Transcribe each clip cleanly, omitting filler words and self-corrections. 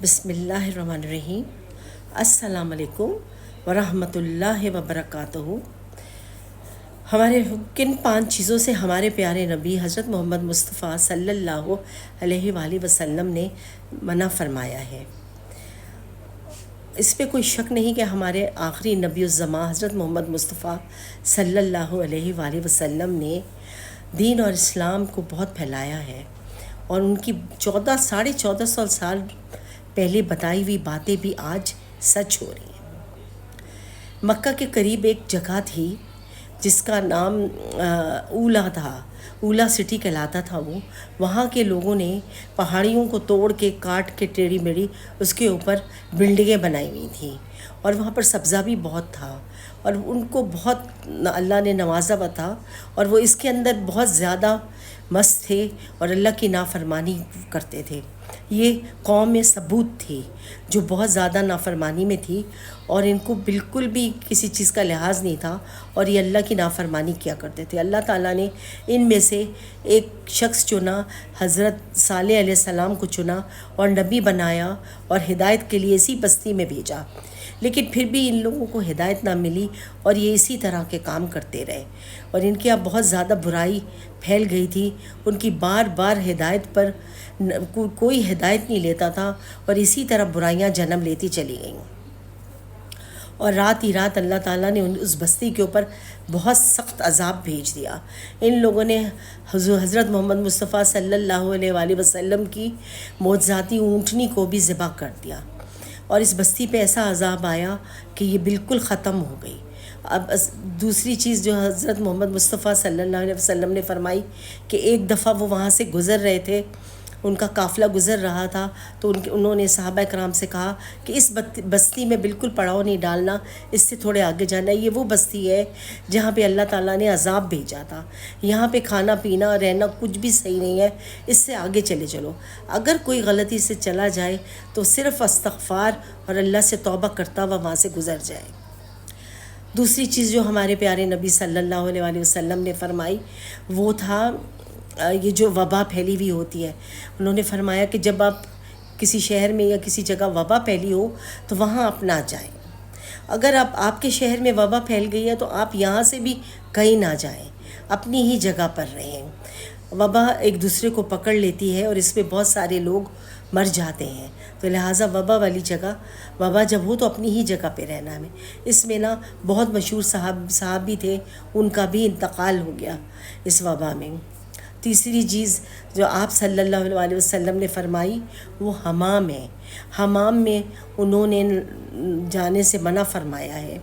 بسم اللہ الرحمن الرحیم۔ السلام علیکم ورحمۃ اللہ وبرکاتہ۔ ہمارے کن 5 چیزوں سے ہمارے پیارے نبی حضرت محمد مصطفیٰ صلی اللہ علیہ وآلہ وسلم نے منع فرمایا ہے؟ اس پہ کوئی شک نہیں کہ ہمارے آخری نبی الزماں حضرت محمد مصطفیٰ صلی اللہ علیہ وآلہ وسلم نے دین اور اسلام کو بہت پھیلایا ہے، اور ان کی 1400 سال پہلے بتائی ہوئی باتیں بھی آج سچ ہو رہی ہیں۔ مکہ کے قریب ایک جگہ تھی جس کا نام اولا تھا، اولا سٹی کہلاتا تھا وہاں کے لوگوں نے پہاڑیوں کو توڑ کے کاٹ کے ٹیڑھی میڑھی اس کے اوپر بلڈنگیں بنائی ہوئی تھیں، اور وہاں پر سبزہ بھی بہت تھا، اور ان کو بہت اللہ نے نوازا ہوا تھا، اور وہ اس کے اندر بہت زیادہ مست تھے اور اللہ کی نافرمانی کرتے تھے۔ یہ قوم ثبوت تھی جو بہت زیادہ نافرمانی میں تھی، اور ان کو بالکل بھی کسی چیز کا لحاظ نہیں تھا، اور یہ اللہ کی نافرمانی کیا کرتے تھے۔ اللہ تعالیٰ نے ان میں سے ایک شخص چنا، حضرت صالح علیہ السلام کو چنا اور نبی بنایا اور ہدایت کے لیے اسی بستی میں بھیجا، لیکن پھر بھی ان لوگوں کو ہدایت نہ ملی، اور یہ اسی طرح کے کام کرتے رہے، اور ان کے یہاں بہت زیادہ برائی پھیل گئی تھی۔ ان کی بار بار ہدایت پر کوئی ہدایت نہیں لیتا تھا، اور اسی طرح برائیاں جنم لیتی چلی گئیں، اور رات ہی رات اللہ تعالیٰ نے اس بستی کے اوپر بہت سخت عذاب بھیج دیا۔ ان لوگوں نے حضرت محمد مصطفیٰ صلی اللہ علیہ وآلہ وسلم کی معجزاتی اونٹنی کو بھی ذبح کر دیا، اور اس بستی پہ ایسا عذاب آیا کہ یہ بالکل ختم ہو گئی۔ اب دوسری چیز جو حضرت محمد مصطفیٰ صلی اللہ علیہ وسلم نے فرمائی کہ ایک دفعہ وہ وہاں سے گزر رہے تھے، ان کا قافلہ گزر رہا تھا، تو انہوں نے صحابہ کرام سے کہا کہ اس بستی میں بالکل پڑاؤ نہیں ڈالنا، اس سے تھوڑے آگے جانا، یہ وہ بستی ہے جہاں پہ اللہ تعالیٰ نے عذاب بھیجا تھا، یہاں پہ کھانا پینا رہنا کچھ بھی صحیح نہیں ہے، اس سے آگے چلے چلو، اگر کوئی غلطی سے چلا جائے تو صرف استغفار اور اللہ سے توبہ کرتا ہوا وہاں سے گزر جائے۔ دوسری چیز جو ہمارے پیارے نبی صلی اللہ علیہ وآلہ وسلم نے فرمائی وہ تھا یہ جو وبا پھیلی ہوئی ہوتی ہے۔ انہوں نے فرمایا کہ جب آپ کسی شہر میں یا کسی جگہ وبا پھیلی ہو تو وہاں آپ نہ جائیں۔ اگر آپ کے شہر میں وبا پھیل گئی ہے تو آپ یہاں سے بھی کہیں نہ جائیں، اپنی ہی جگہ پر رہیں۔ وبا ایک دوسرے کو پکڑ لیتی ہے، اور اس میں بہت سارے لوگ مر جاتے ہیں، تو لہٰذا وبا والی جگہ، وبا جب ہو تو اپنی ہی جگہ پہ رہنا ہمیں۔ اس میں بہت مشہور صحابی تھے، ان کا بھی انتقال ہو گیا اس وبا میں۔ تیسری چیز جو آپ صلی اللہ علیہ وسلم نے فرمائی وہ حمام ہے۔ حمام میں انہوں نے جانے سے منع فرمایا ہے۔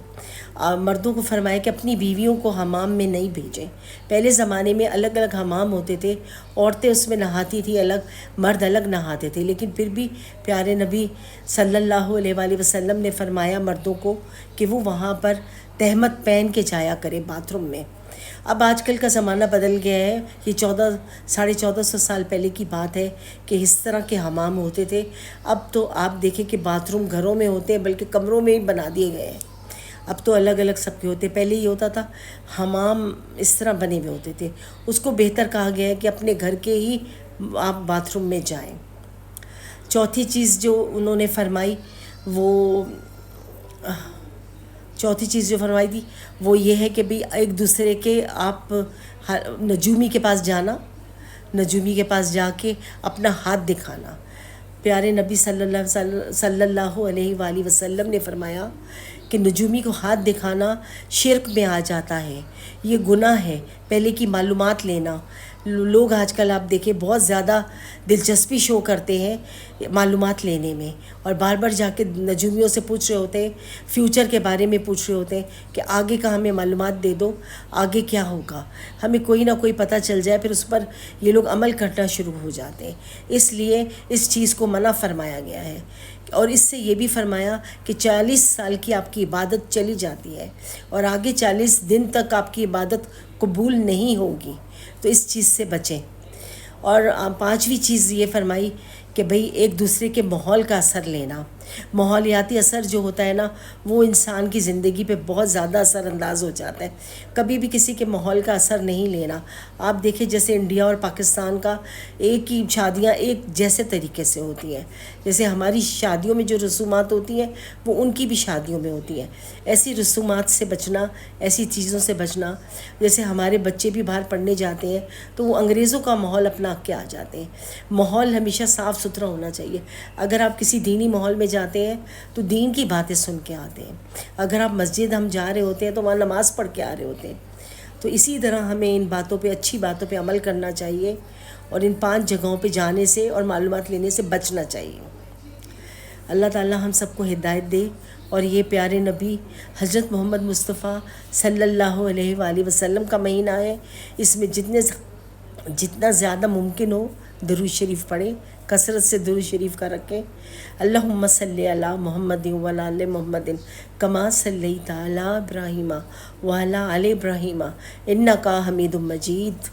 مردوں کو فرمایا کہ اپنی بیویوں کو حمام میں نہیں بھیجیں۔ پہلے زمانے میں الگ الگ حمام ہوتے تھے، عورتیں اس میں نہاتی تھیں الگ، مرد الگ نہاتے تھے، لیکن پھر بھی پیارے نبی صلی اللہ علیہ وآلہ وسلم نے فرمایا مردوں کو کہ وہ وہاں پر تہمت پہن کے جایا کرے باتھ روم میں۔ اب آج کل کا زمانہ بدل گیا ہے، یہ 1450 سال پہلے کی بات ہے کہ اس طرح کے حمام ہوتے تھے۔ اب تو آپ دیکھیں کہ باتھ روم گھروں میں ہوتے ہیں، بلکہ کمروں میں ہی بنا دیے گئے ہیں، اب تو الگ الگ سب کے ہوتے۔ پہلے یہ ہوتا تھا حمام اس طرح بنے ہوئے ہوتے تھے، اس کو بہتر کہا گیا ہے کہ اپنے گھر کے ہی آپ باتھ روم میں جائیں۔ چوتھی چیز جو انہوں نے فرمائی تھی وہ یہ ہے کہ بھی ایک دوسرے کے آپ نجومی کے پاس جانا، نجومی کے پاس جا کے اپنا ہاتھ دکھانا۔ پیارے نبی صلی اللہ علیہ وآلہ وسلم نے فرمایا کہ نجومی کو ہاتھ دکھانا شرک میں آ جاتا ہے، یہ گناہ ہے۔ پہلے کی معلومات لینا، لوگ آج کل آپ دیکھیں بہت زیادہ دلچسپی شو کرتے ہیں معلومات لینے میں، اور بار بار جا کے نجومیوں سے پوچھ رہے ہوتے ہیں، فیوچر کے بارے میں پوچھ رہے ہوتے ہیں کہ آگے کا ہمیں معلومات دے دو، آگے کیا ہوگا، ہمیں کوئی نہ کوئی پتہ چل جائے، پھر اس پر یہ لوگ عمل کرنا شروع ہو جاتے ہیں۔ اس لیے اس چیز کو منع فرمایا گیا ہے، اور اس سے یہ بھی فرمایا کہ 40 سال کی آپ کی عبادت چلی جاتی ہے، اور آگے 40 دن تک آپ کی عبادت قبول نہیں ہوگی، تو اس چیز سے بچیں۔ اور 5ویں چیز یہ فرمائی کہ بھئی ایک دوسرے کے ماحول کا اثر لینا۔ ماحولیاتی اثر جو ہوتا ہے نا وہ انسان کی زندگی پہ بہت زیادہ اثر انداز ہو جاتا ہے. کبھی بھی کسی کے ماحول کا اثر نہیں لینا. آپ دیکھیں جیسے انڈیا اور پاکستان کا ایک ہی شادیاں ایک جیسے طریقے سے ہوتی ہیں. جیسے ہماری شادیوں میں جو رسومات ہوتی ہیں وہ ان کی بھی شادیوں میں ہوتی ہیں. ایسی رسومات سے بچنا، ایسی چیزوں سے بچنا. جیسے ہمارے بچے بھی باہر پڑھنے جاتے ہیں تو وہ انگریزوں کا ماحول اپنا کے آ جاتے ہیں. ماحول ہمیشہ صاف ستھرا ہونا چاہیے. اگر آپ کسی دینی ماحول میں جاتے ہیں تو دین کی باتیں سن کے آتے ہیں. اگر آپ مسجد ہم جا رہے ہوتے ہیں تو وہاں نماز پڑھ کے آ رہے ہوتے ہیں. تو اسی طرح ہمیں ان باتوں پہ، اچھی باتوں پہ عمل کرنا چاہیے اور ان 5 جگہوں پہ جانے سے اور معلومات لینے سے بچنا چاہیے. اللہ تعالی ہم سب کو ہدایت دے اور یہ پیارے نبی حضرت محمد مصطفیٰ صلی اللہ علیہ وآلہ وسلم کا مہینہ ہے. اس میں جتنا زیادہ ممکن ہو درود شریف پڑھیں، کثرت سے درود شریف کا رکھیں. اللہم صلی علی محمد وعلی آل محمد کما صلیت علی ابراہیم وعلی آل ابراہیم انک حمید مجید.